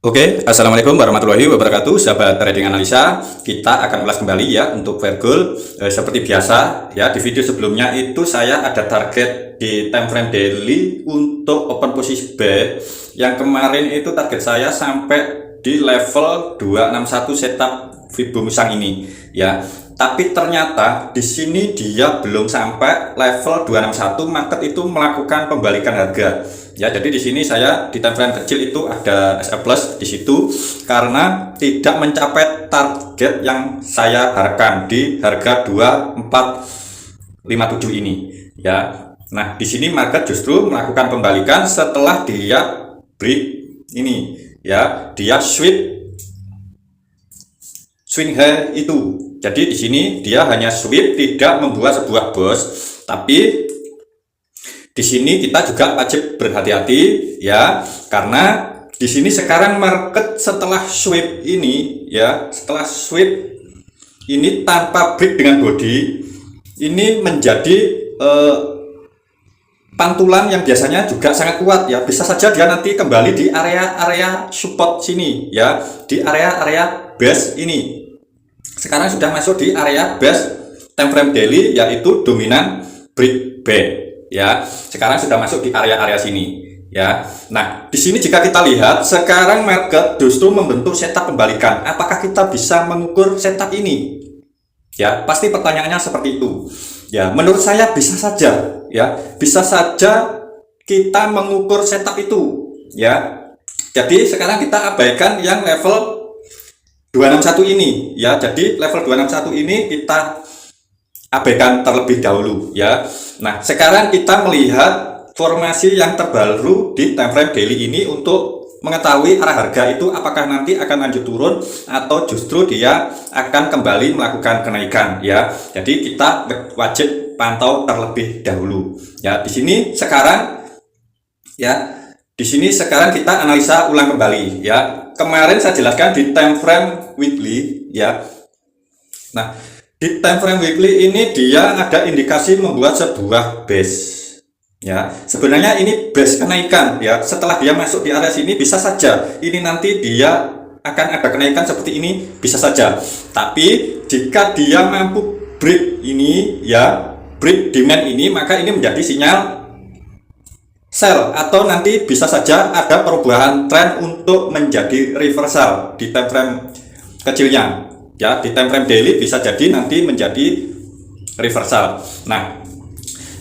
Oke, assalamualaikum warahmatullahi wabarakatuh, sahabat trading analisa. Kita akan ulas kembali ya untuk Virgul. Seperti biasa ya, di video sebelumnya itu saya ada target di time frame daily untuk open posisi buy. Yang kemarin itu target saya sampai di level 261 setup Fibonacci ini ya. Tapi ternyata di sini dia belum sampai level 261, market itu melakukan pembalikan harga. Ya, jadi di sini saya di time frame kecil itu ada SA plus di situ karena tidak mencapai target yang saya harapkan di harga 2457 ini ya. Nah, di sini market justru melakukan pembalikan setelah dia break ini ya, dia swing high itu. Jadi di sini dia hanya sweep, tidak membuat sebuah bos, tapi di sini kita juga wajib berhati-hati ya, karena di sini sekarang market setelah sweep ini ya, setelah sweep ini tanpa break dengan body, ini menjadi pantulan yang biasanya juga sangat kuat ya. Bisa saja dia nanti kembali di area-area support sini ya, di area-area base ini. Sekarang sudah masuk di area base time frame daily, yaitu dominan break back ya. Sekarang sudah masuk di area-area sini ya. Nah, di sini jika kita lihat sekarang market justru membentuk setup pembalikan. Apakah kita bisa mengukur setup ini? Ya, pasti pertanyaannya seperti itu. Ya, menurut saya bisa saja ya. Bisa saja kita mengukur setup itu ya. Jadi sekarang kita abaikan yang level 261 ini ya. Jadi level 261 ini kita abaikan terlebih dahulu ya. Nah, sekarang kita melihat formasi yang terbaru di time frame daily ini untuk mengetahui arah harga itu apakah nanti akan lanjut turun atau justru dia akan kembali melakukan kenaikan ya. Jadi kita wajib pantau terlebih dahulu ya. Di sini sekarang ya, di sini sekarang kita analisa ulang kembali ya. Kemarin saya jelaskan di time frame weekly ya. Nah, di time frame weekly ini dia ada indikasi membuat sebuah base ya. Sebenarnya ini base kenaikan ya. Setelah dia masuk di area sini bisa saja ini nanti dia akan ada kenaikan seperti ini, bisa saja. Tapi jika dia mampu break ini ya, break demand ini, maka ini menjadi sinyal sell, atau nanti bisa saja ada perubahan tren untuk menjadi reversal di time frame kecilnya ya. Di time frame daily bisa jadi nanti menjadi reversal. Nah,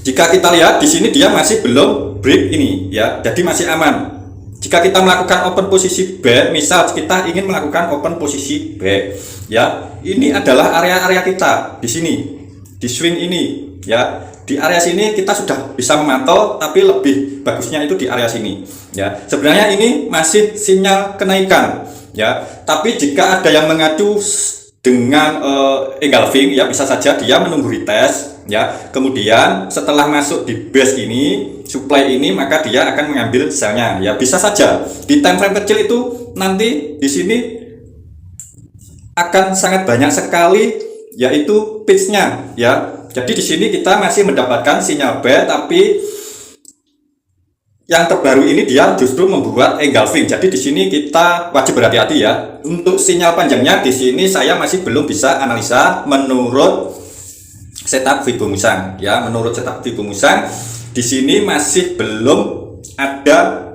jika kita lihat di sini dia masih belum break ini ya, jadi masih aman. Jika kita melakukan open posisi buy, misal kita ingin melakukan open posisi buy ya, ini adalah area-area kita di sini, di swing ini ya. Di area sini kita sudah bisa memantau, tapi lebih bagusnya itu di area sini ya. Sebenarnya ini masih sinyal kenaikan ya, tapi jika ada yang mengacu dengan engulfing ya, bisa saja dia menunggu retest ya. Kemudian setelah masuk di base ini, supply ini, maka dia akan mengambil selnya ya. Bisa saja di time frame kecil itu nanti di sini akan sangat banyak sekali yaitu pitch-nya ya. Jadi di sini kita masih mendapatkan sinyal buy, tapi yang terbaru ini dia justru membuat engulfing. Jadi di sini kita wajib berhati-hati ya. Untuk sinyal panjangnya di sini saya masih belum bisa analisa menurut setup Fibonacci ya. Menurut setup Fibonacci di sini masih belum ada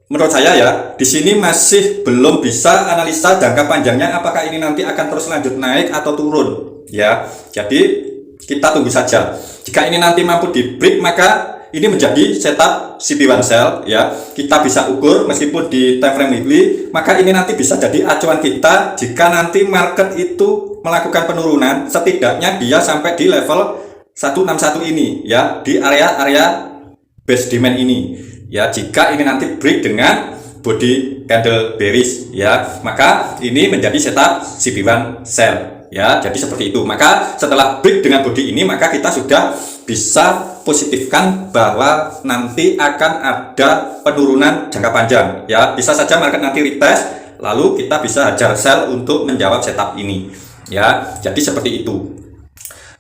menurut saya ya, di sini masih belum bisa analisa jangka panjangnya apakah ini nanti akan terus lanjut naik atau turun ya. Jadi kita tunggu saja. Jika ini nanti mampu di break, maka ini menjadi setup CP1 sell ya. Kita bisa ukur meskipun di time frame weekly, maka ini nanti bisa jadi acuan kita jika nanti market itu melakukan penurunan, setidaknya dia sampai di level 161 ini ya, di area-area base demand ini ya. Jika ini nanti break dengan body candle bearish ya, maka ini menjadi setup CP1 sell ya. Jadi seperti itu. Maka setelah break dengan body ini, maka kita sudah bisa positifkan bahwa nanti akan ada penurunan jangka panjang ya. Bisa saja market nanti retest, lalu kita bisa hajar sell untuk menjawab setup ini ya. Jadi seperti itu.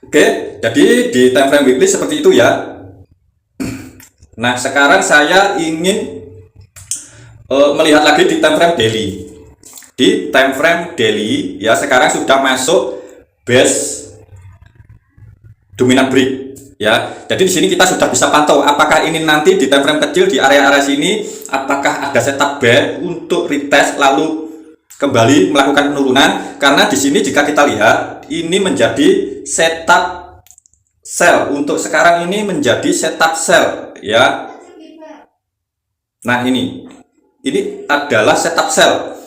Oke, jadi di time frame weekly seperti itu ya. Nah, sekarang saya ingin melihat lagi di time frame daily. Di time frame daily ya, sekarang sudah masuk base dominant break ya. Jadi di sini kita sudah bisa pantau apakah ini nanti di time frame kecil di area-area sini apakah ada setup buy untuk retest lalu kembali melakukan penurunan. Karena di sini jika kita lihat ini menjadi setup sell, untuk sekarang ini menjadi setup sell ya. Nah ini adalah setup sell.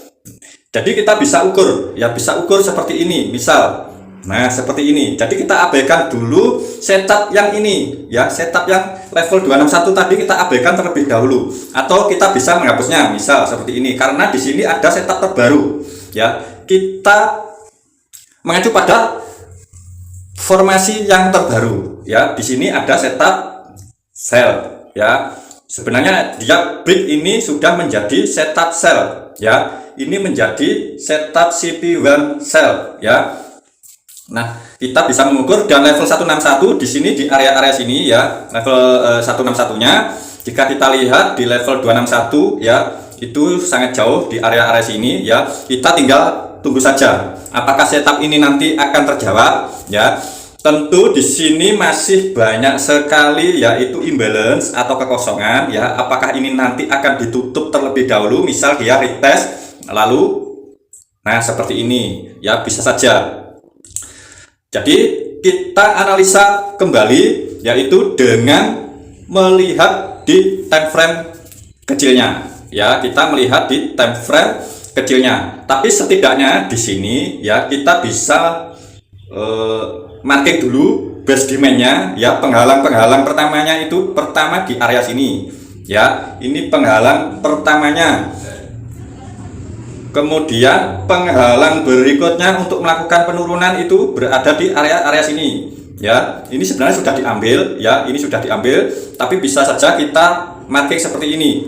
Jadi kita bisa ukur ya, bisa ukur seperti ini misal. Nah seperti ini. Jadi kita abaikan dulu setup yang ini ya, setup yang level 261 tadi kita abaikan terlebih dahulu, atau kita bisa menghapusnya misal seperti ini. Karena di sini ada setup terbaru ya, kita mengacu pada formasi yang terbaru ya. Di sini ada setup sell ya. Sebenarnya dia break ini sudah menjadi setup sell ya. Ini menjadi setup CP1 sell ya. Nah, kita bisa mengukur dan level 161 di sini di area-area sini ya, level 161-nya. Jika kita lihat di level 261 ya, itu sangat jauh di area-area sini ya. Kita tinggal tunggu saja apakah setup ini nanti akan terjawab ya. Tentu di sini masih banyak sekali yaitu imbalance atau kekosongan ya. Apakah ini nanti akan ditutup terlebih dahulu, misal dia retest lalu nah seperti ini ya, bisa saja. Jadi kita analisa kembali yaitu dengan melihat di time frame kecilnya ya. Kita melihat di time frame kecilnya, tapi setidaknya di sini ya kita bisa marking dulu base demand-nya ya. Penghalang pertamanya itu pertama di area sini ya. Ini penghalang pertamanya. Kemudian penghalang berikutnya untuk melakukan penurunan itu berada di area-area sini ya. Ini sebenarnya sudah diambil ya, ini sudah diambil, tapi bisa saja kita marking seperti ini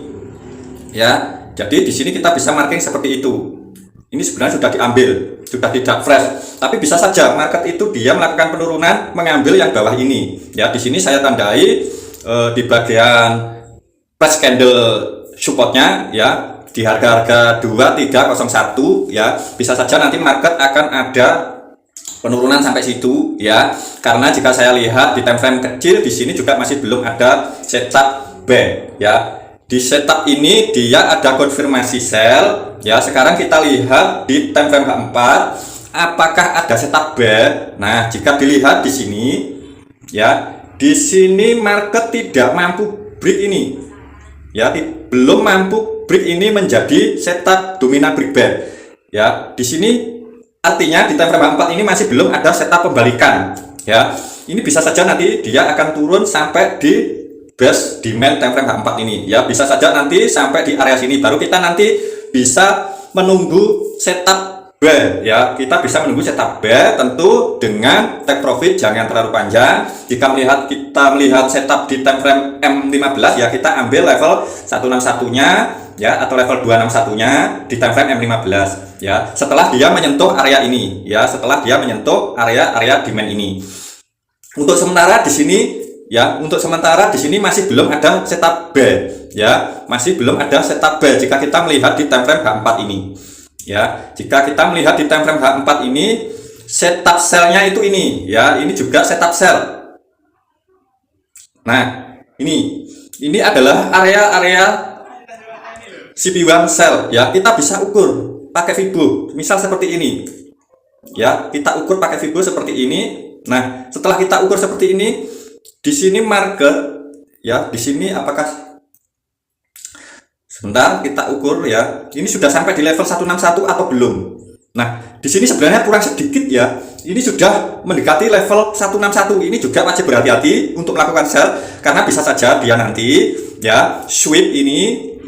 ya. Jadi di sini kita bisa marking seperti itu. Ini sebenarnya sudah diambil, sudah tidak fresh, tapi bisa saja market itu dia melakukan penurunan mengambil yang bawah ini ya. Di sini saya tandai di bagian price candle supportnya ya, di harga-harga 2301 ya. Bisa saja nanti market akan ada penurunan sampai situ ya. Karena jika saya lihat di time frame kecil di sini juga masih belum ada setup buy ya. Di setup ini dia ada konfirmasi sell ya. Sekarang kita lihat di time frame H4 apakah ada setup buy. Nah, jika dilihat di sini ya, di sini market tidak mampu break ini ya, belum mampu break ini menjadi setup dominan break buy ya. Di sini artinya di time frame 4 ini masih belum ada setup pembalikan ya. Ini bisa saja nanti dia akan turun sampai di base demand time frame 4 ini ya. Bisa saja nanti sampai di area sini baru kita nanti bisa menunggu setup buy ya. Kita bisa menunggu setup buy tentu dengan take profit jangan terlalu panjang. Jika kita melihat setup di time frame M15 ya, kita ambil level 161-nya ya, atau level 261-nya di time frame M15 ya. Setelah dia menyentuh area ini ya, setelah dia menyentuh area demand ini. Untuk sementara di sini ya, untuk sementara di sini masih belum ada setup buy ya, masih belum ada setup buy jika kita melihat di time frame H4 ini ya. Jika kita melihat di time frame H4 ini setup sell-nya itu ini ya, ini juga setup sell. Nah, ini adalah area-area CP1 sell ya. Kita bisa ukur pakai Fibo misal seperti ini ya. Kita ukur pakai Fibo seperti ini. Nah, setelah kita ukur seperti ini, di sini market ya, di sini apakah sebentar kita ukur ya, ini sudah sampai di level 161 atau belum. Nah, di sini sebenarnya kurang sedikit ya, ini sudah mendekati level 161. Ini juga wajib berhati-hati untuk melakukan sell karena bisa saja dia nanti ya sweep ini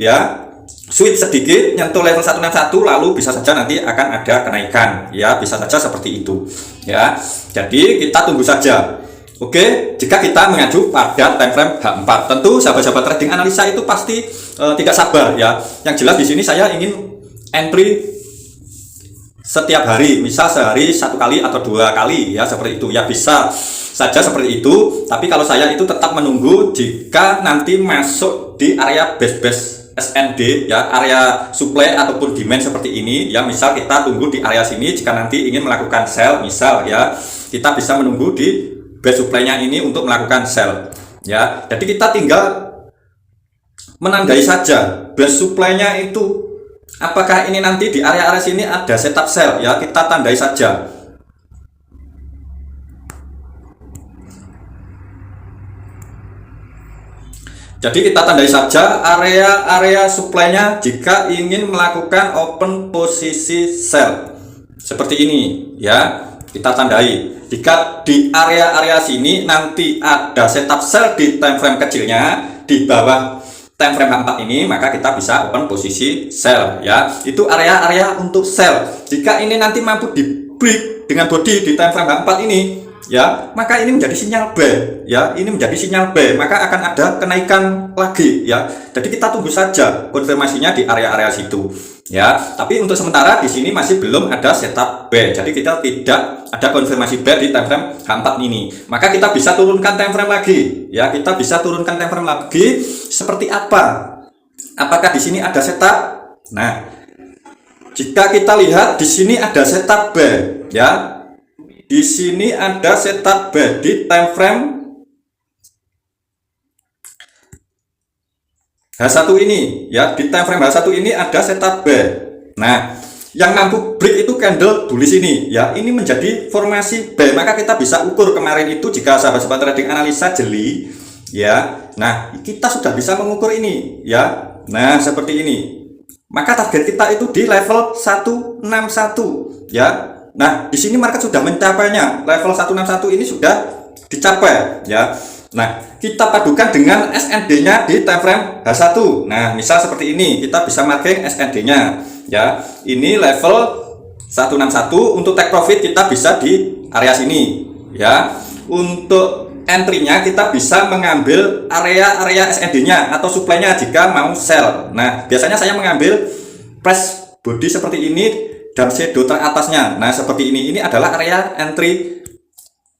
ya, sweep sedikit nyentuh level 161 lalu bisa saja nanti akan ada kenaikan ya. Bisa saja seperti itu ya. Jadi kita tunggu saja. Oke, jika kita mengacu pada time frame H4, tentu sahabat-sahabat trading analisa itu pasti tidak sabar ya. Yang jelas di sini saya ingin entry setiap hari, misal sehari 1 kali atau 2 kali ya, seperti itu ya. Bisa saja seperti itu, tapi kalau saya itu tetap menunggu jika nanti masuk di area base SND ya, area supply ataupun demand seperti ini ya. Misal kita tunggu di area sini, jika nanti ingin melakukan sell misal ya, kita bisa menunggu di base supply-nya ini untuk melakukan sell ya. Jadi kita tinggal menandai saja base supply-nya itu apakah ini nanti di area-area sini ada setup sell ya, kita tandai saja. Jadi kita tandai saja area-area supply-nya jika ingin melakukan open posisi sell seperti ini ya, kita tandai. Jika di area-area sini nanti ada setup sell di time frame kecilnya di bawah time frame H4 ini, maka kita bisa open posisi sell ya. Itu area-area untuk sell. Jika ini nanti mampu di break dengan body di time frame H4 ini ya, maka ini menjadi sinyal B ya, ini menjadi sinyal B, maka akan ada kenaikan lagi ya. Jadi kita tunggu saja konfirmasinya di area-area situ ya. Tapi untuk sementara di sini masih belum ada setup B, jadi kita tidak ada konfirmasi B di time frame H4 ini, maka kita bisa turunkan time frame lagi ya. Kita bisa turunkan time frame lagi seperti apa? Apakah di sini ada setup? Nah, jika kita lihat di sini ada setup B ya. Di sini ada setup B di time frame H1 ini ya, di time frame H1 ini ada setup B. Nah, yang mampu break itu candle bullish ini ya, ini menjadi formasi B, maka kita bisa ukur kemarin itu jika sahabat-sahabat trading analisa jeli ya. Nah, kita sudah bisa mengukur ini ya. Nah, seperti ini. Maka target kita itu di level 161 ya. Nah, di sini market sudah mencapainya. Level 161 ini sudah dicapai ya. Nah, kita padukan dengan SND-nya di time frame H1. Nah, misal seperti ini, kita bisa marking SND-nya ya. Ini level 161. Untuk take profit kita bisa di area sini ya. Untuk entry-nya kita bisa mengambil area-area SND-nya atau supply-nya jika mau sell. Nah, biasanya saya mengambil price body seperti ini dan shadow teratasnya. Nah, seperti ini adalah area entry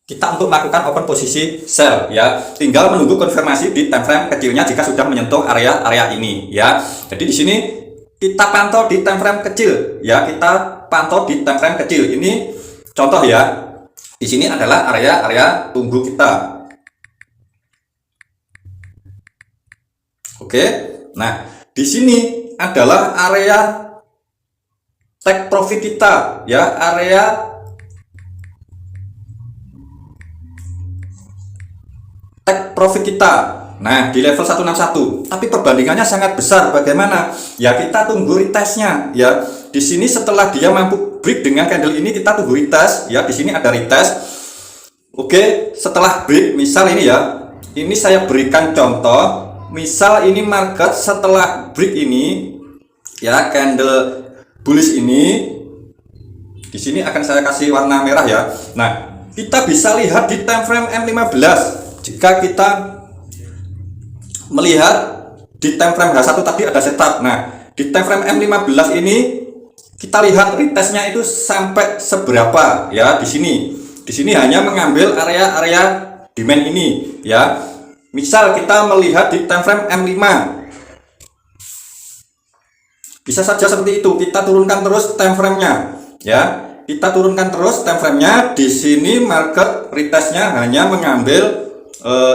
kita untuk melakukan open posisi sell ya. Tinggal menunggu konfirmasi di time frame kecilnya jika sudah menyentuh area-area ini ya. Jadi di sini kita pantau di time frame kecil ya, kita pantau di time frame kecil. Ini contoh ya. Di sini adalah area-area tunggu kita. Oke. Nah, di sini adalah area take profit kita ya, area take profit kita. Nah, di level 161. Tapi perbandingannya sangat besar. Bagaimana? Ya, kita tunggu retestnya ya. Di sini setelah dia mampu break dengan candle ini, kita tunggu retest ya. Di sini ada retest. Oke, setelah break misal ini ya. Ini saya berikan contoh. Misal ini market setelah break ini ya, candle bullish ini, di sini akan saya kasih warna merah ya. Nah, kita bisa lihat di time frame M15. Jika kita melihat di time frame H1 tadi ada setup. Nah, di time frame M15 ini kita lihat retestnya itu sampai seberapa ya. Di sini hanya mengambil area-area demand ini ya. Misal kita melihat di time frame M5, bisa saja seperti itu. Kita turunkan terus time frame-nya ya. Kita turunkan terus time frame-nya. Di sini market retestnya hanya mengambil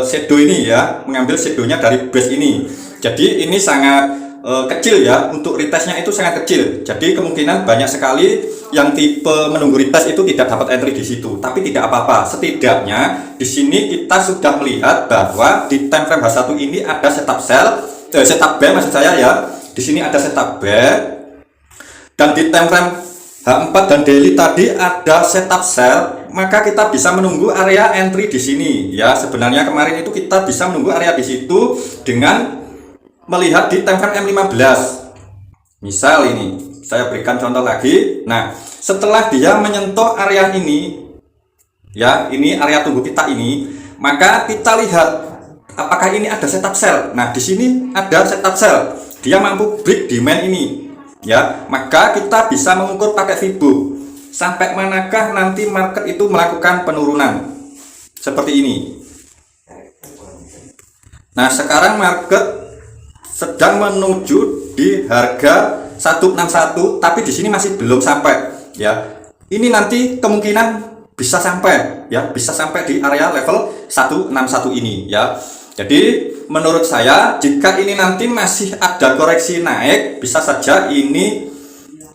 shadow ini ya, mengambil shadow-nya dari base ini. Jadi ini sangat kecil ya, untuk retestnya itu sangat kecil. Jadi kemungkinan banyak sekali yang tipe menunggu retest itu tidak dapat entry di situ. Tapi tidak apa-apa. Setidaknya di sini kita sudah melihat bahwa di time frame H1 ini ada setup sell, setup B maksud saya ya. Di sini ada setup B, dan di time frame H4 dan daily tadi ada setup sell, maka kita bisa menunggu area entry di sini ya. Sebenarnya kemarin itu kita bisa menunggu area di situ dengan melihat di time frame M15. Misal ini saya berikan contoh lagi. Nah, setelah dia menyentuh area ini ya, ini area tunggu kita ini, maka kita lihat apakah ini ada setup sell. Nah, di sini ada setup sell. Dia mampu break demand ini ya, maka kita bisa mengukur pakai Fibo sampai manakah nanti market itu melakukan penurunan seperti ini. Nah, sekarang market sedang menuju di harga 161, tapi di sini masih belum sampai ya. Ini nanti kemungkinan bisa sampai ya, bisa sampai di area level 161 ini ya. Jadi menurut saya jika ini nanti masih ada koreksi naik, bisa saja ini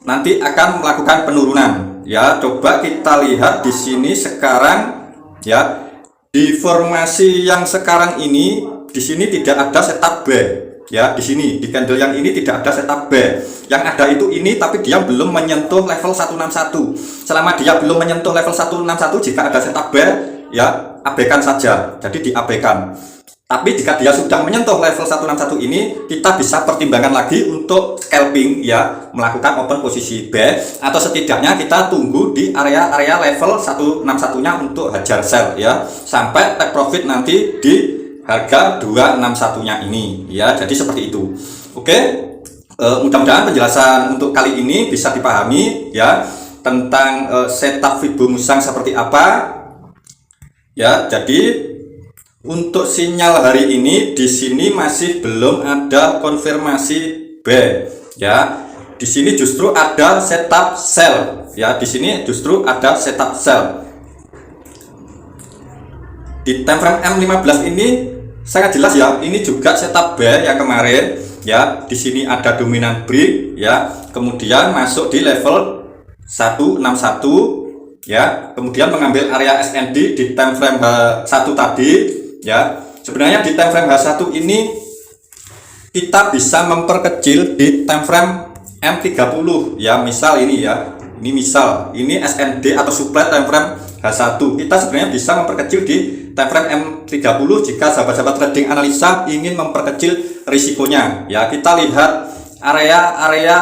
nanti akan melakukan penurunan ya. Coba kita lihat di sini sekarang ya, di formasi yang sekarang ini di sini tidak ada setup B ya. Di sini di candle yang ini tidak ada setup B, yang ada itu ini, tapi dia belum menyentuh level 161. Selama dia belum menyentuh level 161, jika ada setup B ya abaikan saja, jadi diabaikan. Tapi jika dia sudah menyentuh level 161 ini, kita bisa pertimbangkan lagi untuk scalping ya, melakukan open posisi B, atau setidaknya kita tunggu di area level 161 nya untuk hajar sell ya, sampai take profit nanti di harga 261 nya ini ya. Jadi seperti itu. Oke, mudah-mudahan penjelasan untuk kali ini bisa dipahami ya, tentang setup Fibo Musang seperti apa ya. Jadi untuk sinyal hari ini di sini masih belum ada konfirmasi B ya. Di sini justru ada setup sell ya. Di sini justru ada setup sell. Di time frame M15 ini sangat jelas ya. Ini juga setup B yang kemarin ya. Di sini ada dominan break ya. Kemudian masuk di level 161 ya. Kemudian mengambil area SND di time frame H1 tadi ya. Sebenarnya di time frame H1 ini kita bisa memperkecil di time frame M30 ya. Misal ini ya, ini misal ini SND atau supply time frame H1, kita sebenarnya bisa memperkecil di time frame M30 jika sahabat-sahabat trading analisa ingin memperkecil risikonya ya. Kita lihat area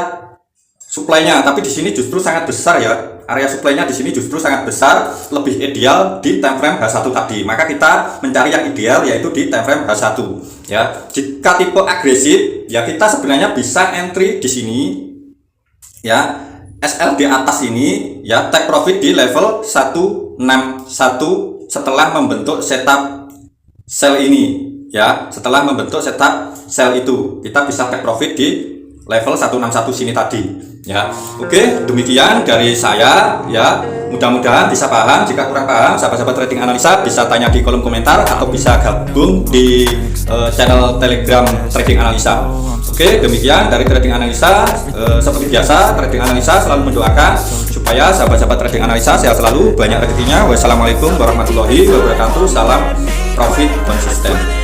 supply-nya, tapi di sini justru sangat besar ya. Area supply-nya di sini justru sangat besar, lebih ideal di time frame H1 tadi. Maka kita mencari yang ideal yaitu di time frame H1 ya. Jika tipe agresif ya, kita sebenarnya bisa entry di sini ya, SL di atas ini ya, take profit di level 161 setelah membentuk setup sell ini ya. Setelah membentuk setup sell itu, kita bisa take profit di level 161 sini tadi ya. Oke, demikian dari saya ya. Mudah-mudahan bisa paham. Jika kurang paham, sahabat-sahabat trading analisa bisa tanya di kolom komentar atau bisa gabung di channel Telegram trading analisa. Oke, demikian dari trading analisa. Seperti biasa, trading analisa selalu mendoakan supaya sahabat-sahabat trading analisa sehat selalu, banyak rezekinya. Wassalamualaikum warahmatullahi wabarakatuh. Salam profit konsisten.